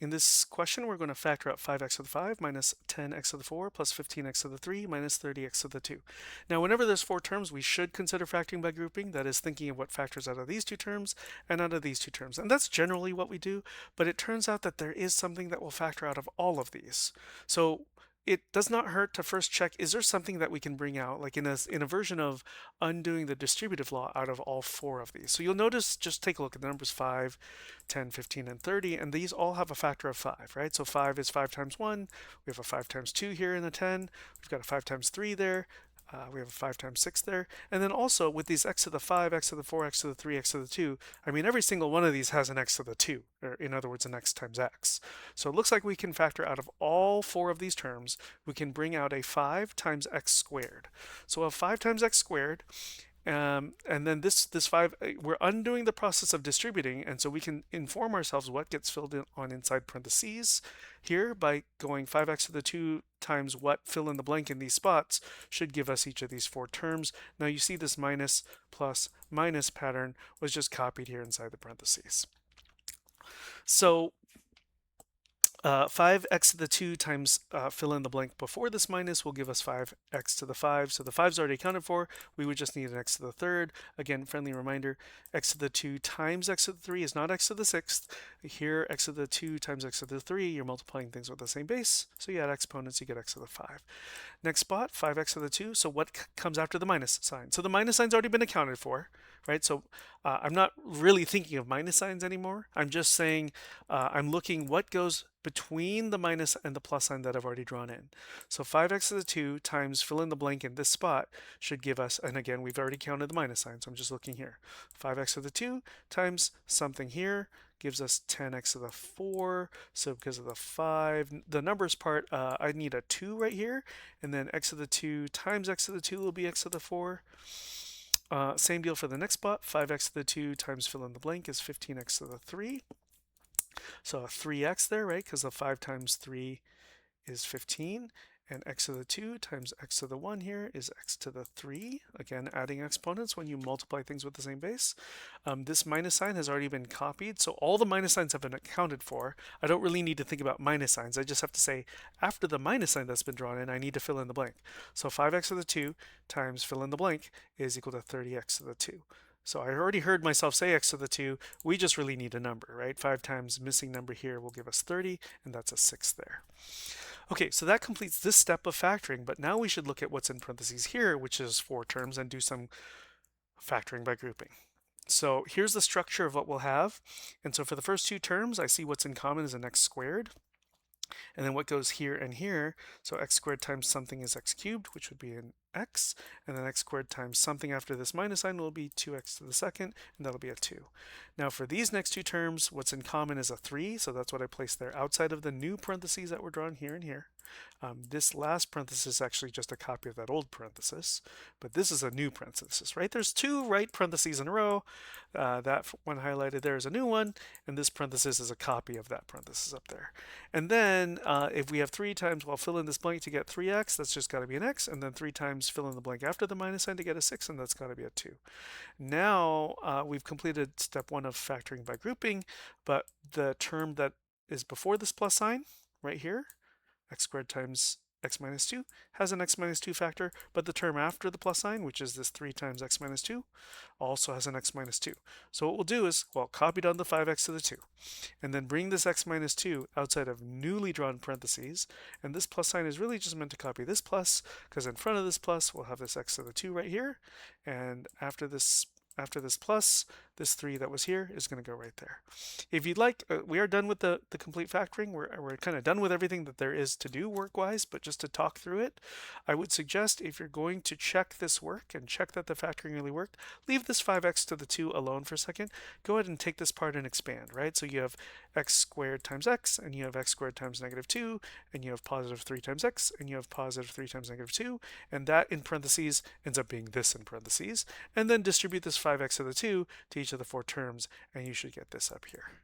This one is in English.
In this question, we're going to factor out 5x to the 5 minus 10x to the 4 plus 15x to the 3 minus 30x to the 2. Now, whenever there's four terms, we should consider factoring by grouping. That is, thinking of what factors out of these two terms and out of these two terms. And that's generally what we do, but it turns out that there is something that will factor out of all of these. So it does not hurt to first check, is there something that we can bring out, like in a version of undoing the distributive law out of all four of these. So you'll notice, just take a look at the numbers 5, 10, 15, and 30, and these all have a factor of 5, right? So 5 is 5 times 1, we have a 5 times 2 here in the 10, we've got a 5 times 3 there, we have a 5 times 6 there. And then also with these x to the 5, x to the 4, x to the 3, x to the 2, I mean, every single one of these has an x to the 2, or in other words, an x times x. So it looks like we can factor out of all four of these terms, we can bring out a 5 times x squared. So we'll have 5 times x squared, and then this 5, we're undoing the process of distributing, and so we can inform ourselves what gets filled in on inside parentheses here by going 5x to the 2 times what fill in the blank in these spots should give us each of these four terms. Now you see this minus plus minus pattern was just copied here inside the parentheses. So 5x to the 2 times fill in the blank before this minus will give us 5x to the 5. So the 5's already accounted for. We would just need an x to the third. Again, friendly reminder, x to the 2 times x to the 3 is not x to the 6th. Here, x to the 2 times x to the 3, you're multiplying things with the same base. So you add exponents, you get x to the 5. Next spot, 5x to the 2. So what comes after the minus sign? So the minus sign's already been accounted for, right? So I'm not really thinking of minus signs anymore. I'm just saying I'm looking what goes between the minus and the plus sign that I've already drawn in. So 5x to the 2 times fill in the blank in this spot should give us, and again, we've already counted the minus sign, so I'm just looking here. 5x to the 2 times something here gives us 10x to the 4. So because of the 5, the numbers part, I need a 2 right here, and then x to the 2 times x to the 2 will be x to the 4. Same deal for the next spot. 5x to the 2 times fill in the blank is 15x to the 3. So a 3x there, right? Because the 5 times 3 is 15. And x to the 2 times x to the 1 here is x to the 3. Again, adding exponents when you multiply things with the same base. This minus sign has already been copied, so all the minus signs have been accounted for. I don't really need to think about minus signs. I just have to say, after the minus sign that's been drawn in, I need to fill in the blank. So 5x to the 2 times fill in the blank is equal to 30x to the 2. So I already heard myself say x to the 2. We just really need a number, right? 5 times missing number here will give us 30, and that's a 6 there. Okay, so that completes this step of factoring, but now we should look at what's in parentheses here, which is four terms, and do some factoring by grouping. So here's the structure of what we'll have. And so for the first two terms, I see what's in common is an x squared. And then what goes here and here, so x squared times something is x cubed, which would be an x, and then x squared times something after this minus sign will be 2x to the second, and that'll be a 2. Now for these next two terms, what's in common is a 3, so that's what I placed there outside of the new parentheses that were drawn here and here. This last parenthesis is actually just a copy of that old parenthesis, but this is a new parenthesis, right? There's two right parentheses in a row. That one highlighted there is a new one, and this parenthesis is a copy of that parenthesis up there. And then if we have 3 times, well, fill in this blank to get 3x, that's just got to be an x, and then 3 times fill in the blank after the minus sign to get a 6, and that's got to be a 2. Now we've completed step 1 of factoring by grouping, but the term that is before this plus sign, right here, x squared times x minus 2 has an x minus 2 factor, but the term after the plus sign, which is this 3 times x minus 2, also has an x minus 2. So what we'll do is, well, copy down the 5x to the 2, and then bring this x minus 2 outside of newly drawn parentheses, and this plus sign is really just meant to copy this plus, because in front of this plus, we'll have this x to the 2 right here, and after this plus, this 3 that was here is going to go right there. If you'd like, we are done with the complete factoring. We're kind of done with everything that there is to do work-wise, but just to talk through it, I would suggest if you're going to check this work and check that the factoring really worked, leave this 5x to the 2 alone for a second. Go ahead and take this part and expand, right? So you have x squared times x, and you have x squared times negative 2, and you have positive 3 times x, and you have positive 3 times negative 2, and that in parentheses ends up being this in parentheses, and then distribute this 5x to the 2 to each of the four terms, and you should get this up here.